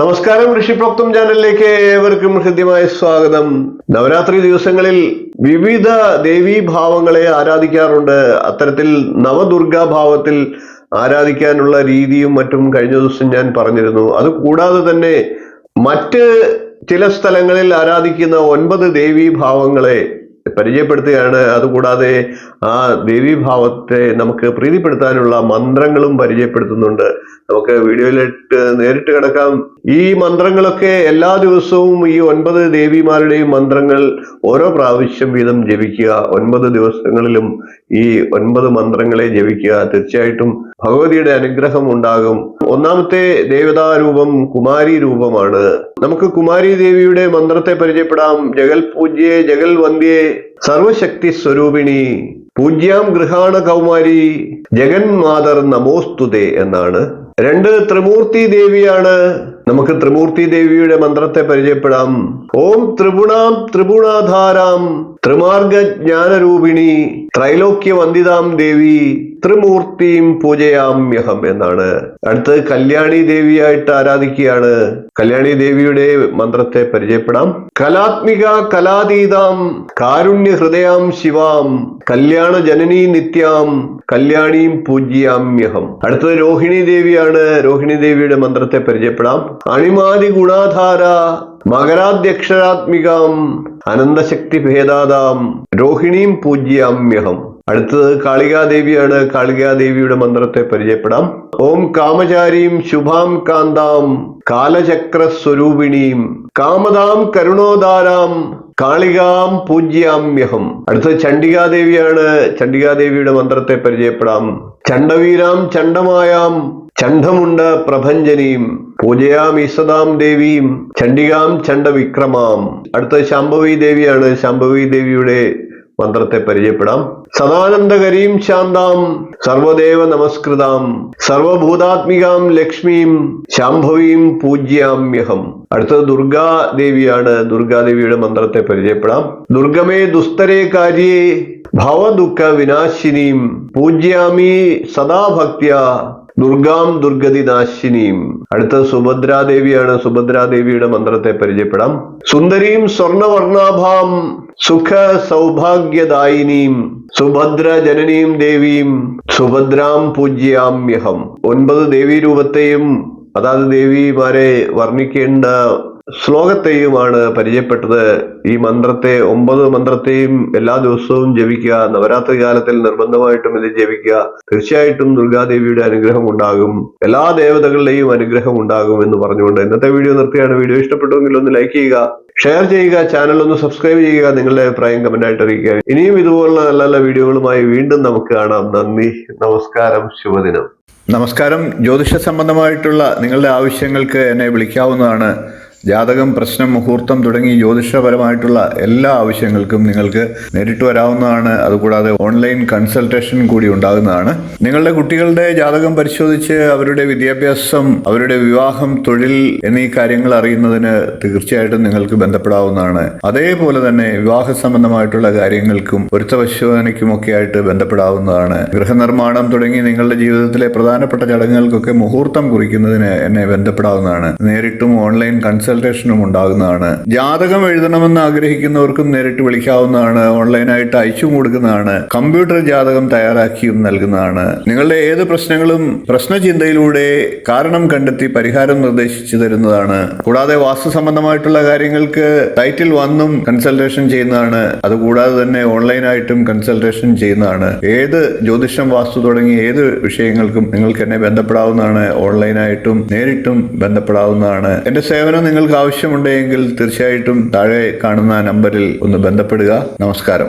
നമസ്കാരം, ഋഷിപ്രോക്തം ചാനലിലേക്ക് ഏവർക്കും ഹൃദ്യമായ സ്വാഗതം. നവരാത്രി ദിവസങ്ങളിൽ വിവിധ ദേവീഭാവങ്ങളെ ആരാധിക്കാറുണ്ട്. അത്തരത്തിൽ നവദുർഗാഭാവത്തിൽ ആരാധിക്കാനുള്ള രീതിയും മറ്റും കഴിഞ്ഞ ദിവസം ഞാൻ പറഞ്ഞിരുന്നു. അതുകൂടാതെ തന്നെ മറ്റ് ചില സ്ഥലങ്ങളിൽ ആരാധിക്കുന്ന 9 ദേവീഭാവങ്ങളെ പരിചയപ്പെടുത്തുകയാണ്. അതുകൂടാതെ ആ ദേവീഭാവത്തെ നമുക്ക് പ്രീതിപ്പെടുത്താനുള്ള മന്ത്രങ്ങളും പരിചയപ്പെടുത്തുന്നുണ്ട്. നമുക്ക് വീഡിയോയിലിട്ട് നേരിട്ട് കിടക്കാം. ഈ മന്ത്രങ്ങളൊക്കെ എല്ലാ ദിവസവും ഈ 9 ദേവിമാരുടെയും മന്ത്രങ്ങൾ ഓരോ പ്രാവശ്യം വീതം ജപിക്കുക. 9 ദിവസങ്ങളിലും ഈ 9 മന്ത്രങ്ങളെ ജപിക്കുക. തീർച്ചയായിട്ടും ഭഗവതിയുടെ അനുഗ്രഹം ഉണ്ടാകും. ഒന്നാമത്തെ ദേവതാരൂപം കുമാരി രൂപമാണ്. നമുക്ക് കുമാരി ദേവിയുടെ മന്ത്രത്തെ പരിചയപ്പെടാം. ജഗൽ പൂജ്യേ ജഗൽ വന്ദ്യേ സർവശക്തി സ്വരൂപിണി പൂജ്യാം ഗൃഹാണ കൗമാരി ജഗന്മാതർ നമോസ്തുതേ എന്നാണ്. 2 ത്രിമൂർത്തി ദേവിയാണ്. നമുക്ക് ത്രിമൂർത്തി ദേവിയുടെ മന്ത്രത്തെ പരിചയപ്പെടാം. ഓം ത്രിപുണാം ത്രിപുണാധാരാം ത്രിമാർഗ ജ്ഞാനരൂപിണി ത്രൈലോക്യ വന്ദിതാം ദേവി ത്രിമൂർത്തിയും പൂജയാമ്യഹം എന്നാണ്. അടുത്ത് കല്യാണി ദേവിയായിട്ട് ആരാധിക്കുകയാണ്. കല്യാണി ദേവിയുടെ മന്ത്രത്തെ പരിചയപ്പെടാം. കലാത്മിക കലാതീതാം കാരുണ്യ ഹൃദയാം ശിവാം കല്യാണ ജനനീ നിത്യാം കല്യാണീം പൂജ്യാമ്യഹം. അടുത്തത് രോഹിണി ദേവിയാണ്. രോഹിണി ദേവിയുടെ മന്ത്രത്തെ പരിചയപ്പെടാം. അണിമാതി ഗുണാധാര മകരാധ്യക്ഷരാത്മികാം അനന്തശക്തി ഭേദാതാം രോഹിണീം പൂജ്യാമ്യഹം. അടുത്തത് കാളികാദേവിയാണ്. കാളികാദേവിയുടെ മന്ത്രത്തെ പരിചയപ്പെടാം. ഓം കാമചാരീം ശുഭാം കാന്താം കാലചക്ര സ്വരൂപിണീം കാമദാം കരുണോദാരാം കാളികാം പൂജ്യാമ്യഹം. അടുത്തത് ചണ്ഡികാദേവിയാണ്. ചണ്ഡികാദേവിയുടെ മന്ത്രത്തെ പരിചയപ്പെടാം. ചണ്ഡവീരാം ചണ്ഡമായാം ചണ്ഡമുണ്ട പ്രഭഞ്ജനീം പൂജയാം ഈസദാം ദേവീം ചണ്ഡികാം ചണ്ഡവിക്രമാം. അടുത്തത് ശാംഭവി ദേവിയാണ്. ശാംഭവി ദേവിയുടെ മന്ത്രത്തെ പരിചയപ്പെടാം. സദാനന്ദകരീം ശാന്താം സർവദേവ നമസ്കൃതാം സർവഭൂതാത്മികാം ലക്ഷ്മീം ശാംഭവീം പൂജ്യാമ്യഹം. അടുത്തത് ദുർഗാദേവിയാണ്. ദുർഗാദേവിയുടെ മന്ത്രത്തെ പരിചയപ്പെടാം. ദുർഗമേ ദുസ്തരേ കാര്യേ ഭവദുഃഖ വിനാശിനീം പൂജ്യാമി സദാ ഭക്ത്യാ ദുർഗാം ദുർഗതിനാശിനീം. അടുത്തത് സുഭദ്രാദേവിയാണ്. സുഭദ്രാദേവിയുടെ മന്ത്രത്തെ പരിചയപ്പെടാം. സുന്ദരീം സ്വർണവർണാഭാം സുഖ സൗഭാഗ്യദായിനീം സുഭദ്ര ജനനീം ദേവീം സുഭദ്രാം പൂജ്യാമ്യഹം. 9 ദേവീരൂപത്തെയും അതാത് ദേവിമാരെ വർണ്ണിക്കേണ്ട ശ്ലോകത്തെയുമാണ് പരിചയപ്പെട്ടത്. ഈ മന്ത്രത്തെ 9 മന്ത്രത്തെയും എല്ലാ ദിവസവും ജപിക്കുക. നവരാത്രി കാലത്തിൽ നിർബന്ധമായിട്ടും ഇത് ജപിക്കുക. തീർച്ചയായിട്ടും ദുർഗാദേവിയുടെ അനുഗ്രഹം ഉണ്ടാകും. എല്ലാ ദേവതകളുടെയും അനുഗ്രഹം ഉണ്ടാകും എന്ന് പറഞ്ഞുകൊണ്ട് ഇന്നത്തെ വീഡിയോ നിർത്തുകയാണ്. വീഡിയോ ഇഷ്ടപ്പെട്ടുവെങ്കിൽ ഒന്ന് ലൈക്ക് ചെയ്യുക, ഷെയർ ചെയ്യുക, ചാനൽ ഒന്ന് സബ്സ്ക്രൈബ് ചെയ്യുക, നിങ്ങളുടെ അഭിപ്രായം കമന്റായിട്ട് അറിയിക്കുക. ഇനിയും ഇതുപോലുള്ള നല്ല നല്ല വീഡിയോകളുമായി വീണ്ടും നമുക്ക് കാണാം. നന്ദി, നമസ്കാരം, ശുഭദിനം. നമസ്കാരം. ജ്യോതിഷ സംബന്ധമായിട്ടുള്ള നിങ്ങളുടെ ആവശ്യങ്ങൾക്ക് എന്നെ വിളിക്കാവുന്നതാണ്. ജാതകം, പ്രശ്നം, മുഹൂർത്തം തുടങ്ങി ജ്യോതിഷപരമായിട്ടുള്ള എല്ലാ ആവശ്യങ്ങൾക്കും നിങ്ങൾക്ക് നേരിട്ട് വരാവുന്നതാണ്. അതുകൂടാതെ ഓൺലൈൻ കൺസൾട്ടേഷൻ കൂടി ഉണ്ടാകുന്നതാണ്. നിങ്ങളുടെ കുട്ടികളുടെ ജാതകം പരിശോധിച്ച് അവരുടെ വിദ്യാഭ്യാസം, അവരുടെ വിവാഹം, തൊഴിൽ എന്നീ കാര്യങ്ങൾ അറിയുന്നതിന് തീർച്ചയായിട്ടും നിങ്ങൾക്ക് ബന്ധപ്പെടാവുന്നതാണ്. അതേപോലെ തന്നെ വിവാഹ സംബന്ധമായിട്ടുള്ള കാര്യങ്ങൾക്കും പൊരുത്തപരിശോധനയ്ക്കുമൊക്കെ ആയിട്ട് ബന്ധപ്പെടാവുന്നതാണ്. ഗൃഹനിർമ്മാണം തുടങ്ങി നിങ്ങളുടെ ജീവിതത്തിലെ പ്രധാനപ്പെട്ട ചടങ്ങുകൾക്കൊക്കെ മുഹൂർത്തം കുറിക്കുന്നതിന് എന്നെ ബന്ധപ്പെടാവുന്നതാണ്. നേരിട്ടും ഓൺലൈൻ കൺസൾട്ടേഷനും ഉണ്ടാകുന്നതാണ്. ജാതകം എഴുതണമെന്ന് ആഗ്രഹിക്കുന്നവർക്കും നേരിട്ട് വിളിക്കാവുന്നതാണ്. ഓൺലൈനായിട്ട് അയച്ചു കൊടുക്കുന്നതാണ്. കമ്പ്യൂട്ടർ ജാതകം തയ്യാറാക്കിയും നൽകുന്നതാണ്. നിങ്ങളുടെ ഏത് പ്രശ്നങ്ങളും പ്രശ്നചിന്തയിലൂടെ കാരണം കണ്ടെത്തി പരിഹാരം നിർദ്ദേശിച്ചു തരുന്നതാണ്. കൂടാതെ വാസ്തു സംബന്ധമായിട്ടുള്ള കാര്യങ്ങൾക്ക് ടൈറ്റിൽ വന്നും കൺസൾട്ടേഷൻ ചെയ്യുന്നതാണ്. അതുകൂടാതെ തന്നെ ഓൺലൈനായിട്ടും കൺസൾട്ടേഷൻ ചെയ്യുന്നതാണ്. ഏത് ജ്യോതിഷം, വാസ്തു തുടങ്ങി ഏത് വിഷയങ്ങൾക്കും നിങ്ങൾക്ക് എന്നെ ബന്ധപ്പെടാവുന്നതാണ്. ഓൺലൈനായിട്ടും നേരിട്ടും ബന്ധപ്പെടാവുന്നതാണ്. എന്റെ സേവനം നിങ്ങൾക്ക് ആവശ്യമുണ്ടെങ്കിൽ തീർച്ചയായിട്ടും താഴെ കാണുന്ന നമ്പറിൽ ഒന്ന് ബന്ധപ്പെടുക. നമസ്കാരം.